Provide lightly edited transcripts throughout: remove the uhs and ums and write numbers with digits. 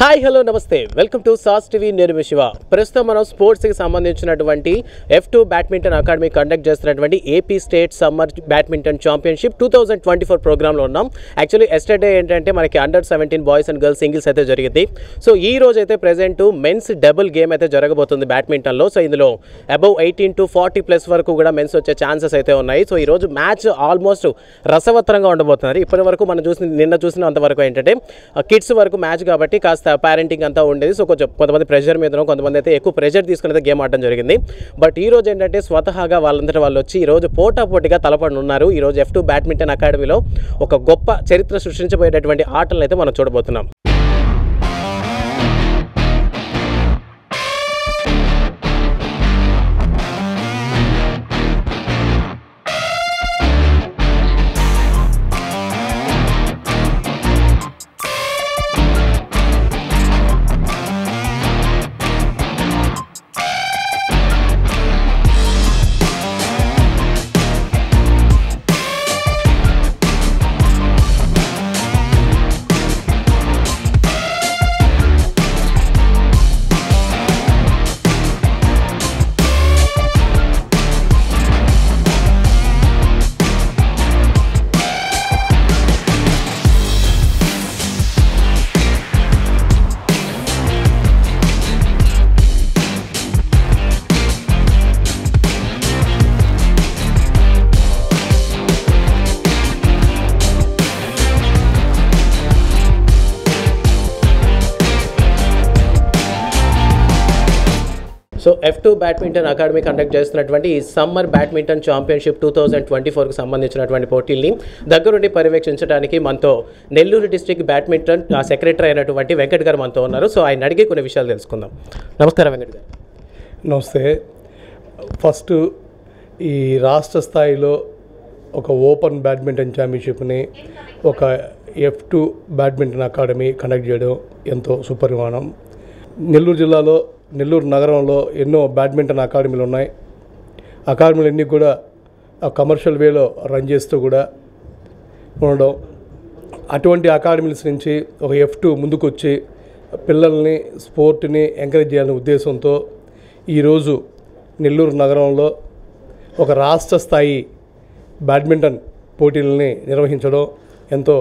Hi hello నమస్తే welcome to sauce TV నేను మీ శివ. ప్రస్తుతం మనం స్పోర్ట్స్కి సంబంధించినటువంటి F2 బ్యాడ్మింటన్ అకాడమీ కండక్ట్ చేస్తున్నటువంటి AP state summer badminton championship 2024 ప్రోగ్రాంలో ఉన్నాం. యాక్చువల్లీ ఎస్టర్డే ఏంటంటే మనకి అండర్-17 బాయ్స్ అండ్ గర్ల్స్ సింగిల్స్ అయితే జరిగింది. సో ఈ రోజు అయితే ప్రెజెంట్ మెన్స్ డబుల్ గేమ్ అయితే జరగబోతుంది బ్యాడ్మింటన్లో. సో ఇందులో అబౌవ్ 18 to 40+ వరకు కూడా మెన్స్ వచ్చే ఛాన్సెస్ అయితే ఉన్నాయి. సో ఈరోజు మ్యాచ్ ఆల్మోస్ట్ రసవత్తరంగా ఉండబోతున్నారు. ఇప్పటి వరకు మనం నిన్న చూసినంతవరకు ఏంటంటే కిడ్స్ వరకు మ్యాచ్ కాబట్టి కాస్త పేరెంటింగ్ అంతా ఉండేది. సో కొంతమంది ప్రెషర్ మీద, కొంతమంది అయితే ఎక్కువ ప్రెషర్ తీసుకుని అయితే గేమ్ ఆడడం జరిగింది. బట్ ఈ రోజు ఏంటంటే స్వతహాగా వాళ్ళందరూ వాళ్ళు వచ్చి ఈరోజు పోటాపోటీగా తలపడి ఉన్నారు. ఈరోజు F2 బ్యాడ్మింటన్ అకాడమీలో ఒక గొప్ప చరిత్ర సృష్టించబోయేటటువంటి ఆటలను అయితే మనం చూడబోతున్నాం. So F2 badminton academy conduct చేస్తున్నటువంటి ఈ సమ్మర్ బ్యాడ్మింటన్ ఛాంపియన్షిప్ 2024కి సంబంధించినటువంటి పోటీల్ని దగ్గరుండి పర్యవేక్షించడానికి మనతో నెల్లూరు డిస్ట్రిక్ట్ బ్యాడ్మింటన్ సెక్రటరీ అయినటువంటి వెంకట్ గారు మనతో ఉన్నారు. సో ఆయన అడిగి కొన్ని విషయాలు తెలుసుకుందాం. నమస్కారం వెంకట్ గారు. నమస్తే. ఫస్ట్ ఈ రాష్ట్ర స్థాయిలో ఒక ఓపెన్ బ్యాడ్మింటన్ ఛాంపియన్షిప్ని ఒక F2 బ్యాడ్మింటన్ అకాడమీ కండక్ట్ చేయడం ఎంతో సుపరిమాణం. నెల్లూరు జిల్లాలో, నెల్లూరు నగరంలో ఎన్నో బ్యాడ్మింటన్ అకాడమీలు ఉన్నాయి. అకాడమీలు అన్నీ కూడా కమర్షియల్ వేలో రన్ చేస్తూ కూడా ఉండడం, అటువంటి అకాడమీస్ నుంచి ఒక F2 ముందుకొచ్చి పిల్లల్ని స్పోర్ట్ని ఎంకరేజ్ చేయాలనే ఉద్దేశంతో ఈరోజు నెల్లూరు నగరంలో ఒక రాష్ట్ర స్థాయి బ్యాడ్మింటన్ పోటీలని నిర్వహించడం ఎంతో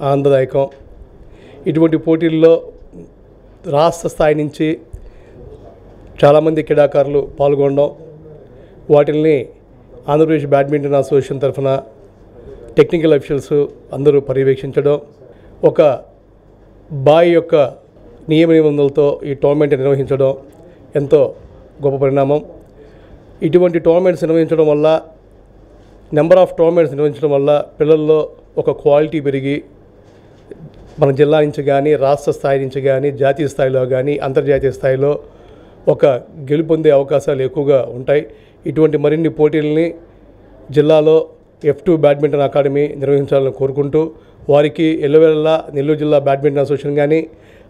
ఆనందదాయకం. ఇటువంటి పోటీల్లో రాష్ట్ర స్థాయి నుంచి చాలామంది క్రీడాకారులు పాల్గొనడం, వాటిల్ని ఆంధ్రప్రదేశ్ బ్యాడ్మింటన్ అసోసియేషన్ తరఫున టెక్నికల్ అఫీషియల్స్ అందరూ పర్యవేక్షించడం, ఒక బాయ్ యొక్క నియమ నిబంధనలతో ఈ టోర్నమెంట్ నిర్వహించడం ఎంతో గొప్ప పరిణామం. ఇటువంటి టోర్నమెంట్స్ నిర్వహించడం వల్ల, నెంబర్ ఆఫ్ టోర్నమెంట్స్ నిర్వహించడం వల్ల పిల్లల్లో ఒక క్వాలిటీ పెరిగి మన జిల్లా నుంచి కానీ, రాష్ట్ర స్థాయి నుంచి కానీ, జాతీయ స్థాయిలో కానీ, అంతర్జాతీయ స్థాయిలో ఒక గెలుపొందే అవకాశాలు ఎక్కువగా ఉంటాయి. ఇటువంటి మరిన్ని పోటీలని జిల్లాలో F2 బ్యాడ్మింటన్ అకాడమీ నిర్వహించాలని కోరుకుంటూ, వారికి ఎల్లవేళలా నెల్లూరు జిల్లా బ్యాడ్మింటన్ అసోసియేషన్ కానీ,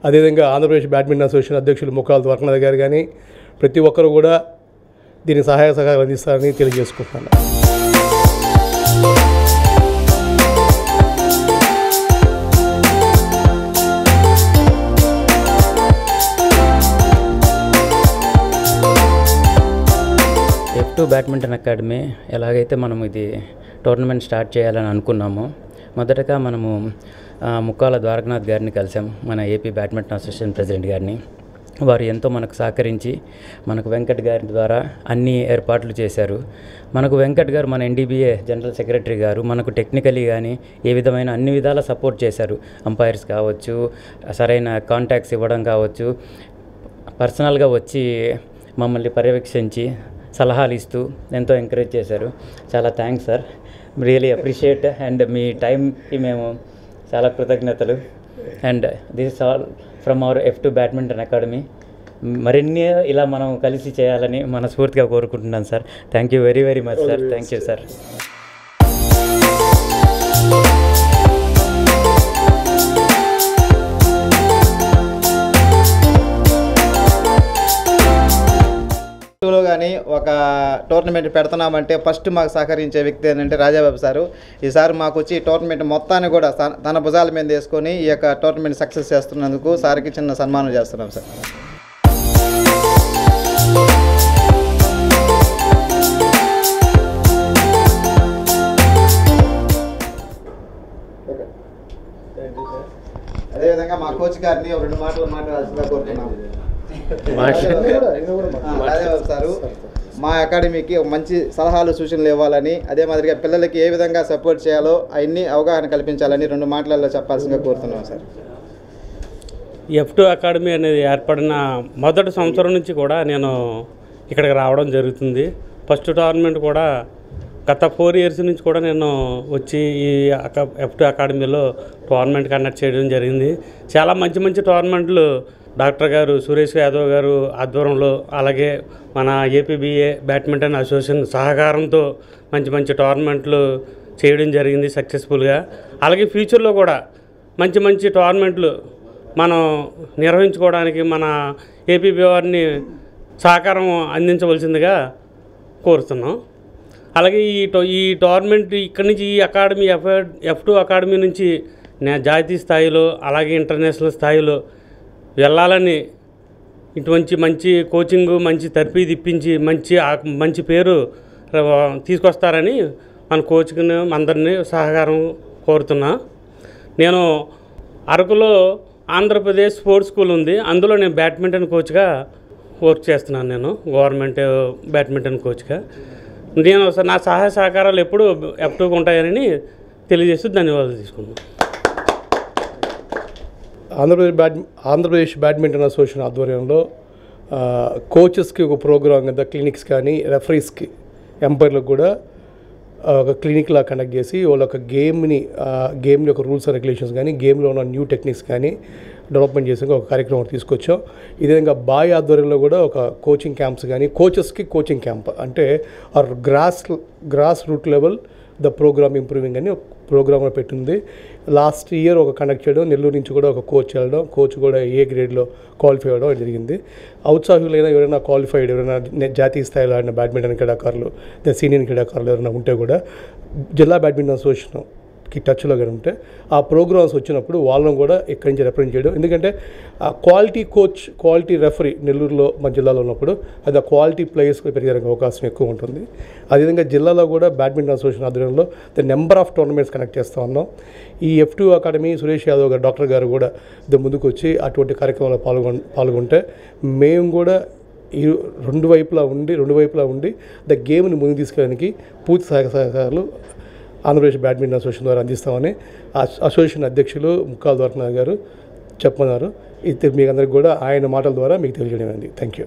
అదేవిధంగా ఆంధ్రప్రదేశ్ బ్యాడ్మింటన్ అసోసియేషన్ అధ్యక్షులు ముక్కాల ద్వారకనాథ్ గారు కానీ ప్రతి ఒక్కరు కూడా దీనికి సహాయ సహకారం అందిస్తారని తెలియజేసుకుంటున్నాను. F2 బ్యాడ్మింటన్ అకాడమీ ఎలాగైతే మనం ఇది టోర్నమెంట్ స్టార్ట్ చేయాలని అనుకున్నామో, మొదటగా మనము ముక్కాల ద్వారకనాథ్ గారిని కలిసాం, మన ఏపీ బ్యాడ్మింటన్ అసోసియేషన్ ప్రెసిడెంట్ గారిని. వారు ఎంతో మనకు సహకరించి మనకు వెంకట్ గారి ద్వారా అన్ని ఏర్పాట్లు చేశారు. మనకు వెంకట్ గారు మన NDBA జనరల్ సెక్రటరీ గారు మనకు టెక్నికలీ కానీ ఏ విధమైన అన్ని విధాల సపోర్ట్ చేశారు. అంపైర్స్ కావచ్చు, సరైన కాంటాక్ట్స్ ఇవ్వడం కావచ్చు, పర్సనల్గా వచ్చి మమ్మల్ని పర్యవేక్షించి సలహాలు ఇస్తూ ఎంతో ఎంకరేజ్ చేశారు. చాలా thanks sir, really appreciate. And మీ టైంకి మేము చాలా కృతజ్ఞతలు. And this is all from our F2 badminton academy. మరిన్ని ఇలా మనం కలిసి చేయాలని మనస్ఫూర్తిగా కోరుకుంటున్నాను sir. Thank you very very much sir. Thank you sir. లో కానీ ఒక టోర్నమెంట్ పెడుతున్నామంటే ఫస్ట్ మాకు సహకరించే వ్యక్తి ఏంటంటే రాజాబాబు సారు. ఈసారి మాకు వచ్చి టోర్నమెంట్ మొత్తాన్ని కూడా తన భుజాల మీద వేసుకొని ఈ యొక్క టోర్నమెంట్ సక్సెస్ చేస్తున్నందుకు సార్కి చిన్న సన్మానం చేస్తున్నాం సార్. అదేవిధంగా మా కోచ్ గారిని 2 మాటలు మాట్లాడాల్సిందిగా కోరుతున్నాం. రాజాబాబు సారు మా అకాడమీకి మంచి సలహాలు సూచనలు ఇవ్వాలని, అదే మాదిరిగా పిల్లలకి ఏ విధంగా సపోర్ట్ చేయాలో అవన్నీ అవగాహన కల్పించాలని 2 మాటలలో చెప్పాల్సిందిగా కోరుతున్నాం సార్. F2 అకాడమీ అనేది ఏర్పడిన మొదటి సంవత్సరం నుంచి కూడా నేను ఇక్కడికి రావడం జరుగుతుంది. ఫస్ట్ టోర్నమెంట్ కూడా గత 4 ఇయర్స్ నుంచి కూడా నేను వచ్చి ఈ F2 అకాడమీలో టోర్నమెంట్ కండక్ట్ చేయడం జరిగింది. చాలా మంచి మంచి టోర్నమెంట్లు డాక్టర్ గారు సురేష్ యాదవ్ గారు ఆధ్వర్యంలో, అలాగే మన ఏపీబీఏ బ్యాడ్మింటన్ అసోసియేషన్ సహకారంతో మంచి మంచి టోర్నమెంట్లు చేయడం జరిగింది సక్సెస్ఫుల్గా. అలాగే ఫ్యూచర్లో కూడా మంచి మంచి టోర్నమెంట్లు మనం నిర్వహించుకోవడానికి మన ఏపీబీ వారిని సహకారం అందించవలసిందిగా కోరుతున్నాం. అలాగే ఈ టోర్నమెంట్ ఇక్కడి నుంచి ఈ అకాడమీ F2 అకాడమీ నుంచి జాతీయ స్థాయిలో అలాగే ఇంటర్నేషనల్ స్థాయిలో వెళ్ళాలని, ఇటువంటి మంచి కోచింగ్ మంచి తర్ఫీదు ఇప్పించి మంచి పేరు తీసుకొస్తారని మన కోచ్ని అందరినీ సహకారం కోరుతున్నా. నేను అరకులో ఆంధ్రప్రదేశ్ స్పోర్ట్స్ స్కూల్ ఉంది, అందులో నేను బ్యాడ్మింటన్ కోచ్గా వర్క్ చేస్తున్నాను. నేను గవర్నమెంట్ బ్యాడ్మింటన్ కోచ్గా. నేను నా సహాయ సహకారాలు ఎప్పుడు F2కు ఉంటాయని తెలియజేస్తూ ధన్యవాదాలు తీసుకున్నాను. ఆంధ్రప్రదేశ్ బ్యాడ్మింటన్ అసోసియేషన్ ఆధ్వర్యంలో కోచెస్కి ఒక ప్రోగ్రామ్ కింద క్లినిక్స్ కానీ, రెఫరీస్కి, ఎంపైర్లకు కూడా ఒక క్లినిక్లా కండక్ట్ చేసి వాళ్ళ ఒక గేమ్ యొక్క రూల్స్ అండ్ రెగ్యులేషన్స్ కానీ, గేమ్లో ఉన్న న్యూ టెక్నిక్స్ కానీ డెవలప్మెంట్ చేసి ఒక కార్యక్రమం తీసుకొచ్చాం. ఇదే విధంగా బాయ్ ఆధ్వర్యంలో కూడా ఒక కోచింగ్ క్యాంప్స్ కానీ, కోచెస్కి కోచింగ్ క్యాంప్ అంటే grass root level the programme improving అని ప్రోగ్రామ్లో పెట్టింది. లాస్ట్ ఇయర్ ఒక కండక్ట్ చేయడం, నెల్లూరు నుంచి కూడా ఒక కోచ్ వెళ్ళడం, కోచ్ కూడా ఏ గ్రేడ్లో క్వాలిఫై అవ్వడం జరిగింది. ఔత్సాహికులైనా ఎవరైనా క్వాలిఫైడ్, ఎవరైనా జాతీయ స్థాయిలో ఆడిన బ్యాడ్మింటన్ క్రీడాకారులు, సీనియర్ క్రీడాకారులు ఎవరైనా ఉంటే కూడా జిల్లా బ్యాడ్మింటన్ అసోసియేషన్కి టచ్లో కానీ ఉంటే ఆ ప్రోగ్రామ్స్ వచ్చినప్పుడు వాళ్ళని కూడా ఇక్కడి నుంచి రిప్రజెంట్ చేయడం. ఎందుకంటే ఆ క్వాలిటీ కోచ్, క్వాలిటీ రెఫరీ నెల్లూరులో మన జిల్లాలో ఉన్నప్పుడు అది ఆ క్వాలిటీ ప్లేయర్స్కి పెరిగేందుకు అవకాశం ఎక్కువ ఉంటుంది. అదేవిధంగా జిల్లాలో కూడా బ్యాడ్మింటన్ అసోసియేషన్ ఆధ్వర్యంలో నెంబర్ ఆఫ్ టోర్నమెంట్స్ కండక్ట్ చేస్తూ ఉన్నాం. ఈ F2 అకాడమీ సురేష్ యాదవ్ గారు డాక్టర్ గారు కూడా ముందుకు వచ్చి అటువంటి కార్యక్రమంలో పాల్గొంటే మేము కూడా ఈ రెండు వైపులా ఉండి ద గేమ్ని ముందుకు తీసుకెళ్ళడానికి పూర్తి సహకారాలు ఆంధ్రప్రదేశ్ బ్యాడ్మింటన్ అసోసియేషన్ ద్వారా అందిస్తామని అసోసియేషన్ అధ్యక్షులు ముక్కాల ద్వారకనాథ్ గారు చెప్పన్నారు. ఇది మీకు అందరికి కూడా ఆయన మాటల ద్వారా మీకు తెలియజేయడం. Thank you.